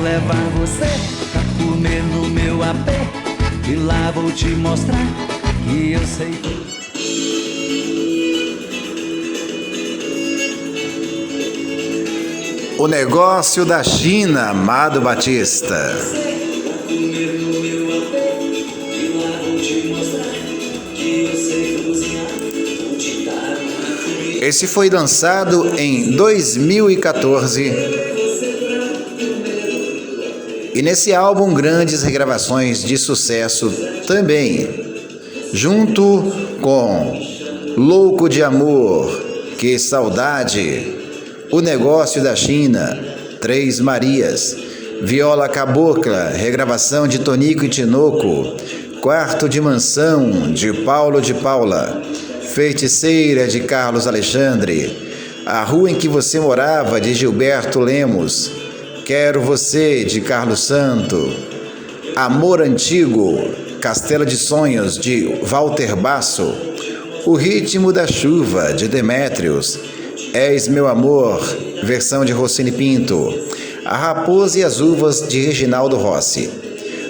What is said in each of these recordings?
Vou levar você pra comer no meu apê, e lá vou te mostrar que eu sei tudo. O Negócio da China, Amado Batista. Esse foi lançado em 2014. E nesse álbum, grandes regravações de sucesso também. Junto com Louco de Amor, Que Saudade, O Negócio da China, Três Marias, Viola Cabocla, regravação de Tonico e Tinoco, Quarto de Mansão, de Paulo de Paula, Feiticeira, de Carlos Alexandre, A Rua em que Você Morava, de Gilberto Lemos, Quero Você, de Carlos Santo, Amor Antigo, Castela de Sonhos, de Walter Basso, O Ritmo da Chuva, de Demétrios, És Meu Amor, versão de Rossini Pinto, A Raposa e as Uvas, de Reginaldo Rossi.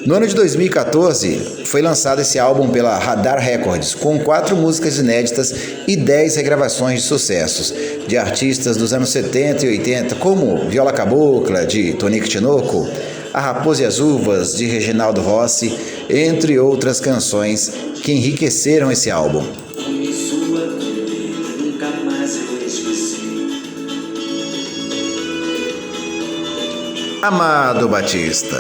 No ano de 2014, foi lançado esse álbum pela Radar Records, com 4 músicas inéditas e 10 regravações de sucessos, de artistas dos anos 70 e 80, como Viola Cabocla, de Tonico e Tinoco, A Raposa e as Uvas, de Reginaldo Rossi, entre outras canções que enriqueceram esse álbum. Amado Batista.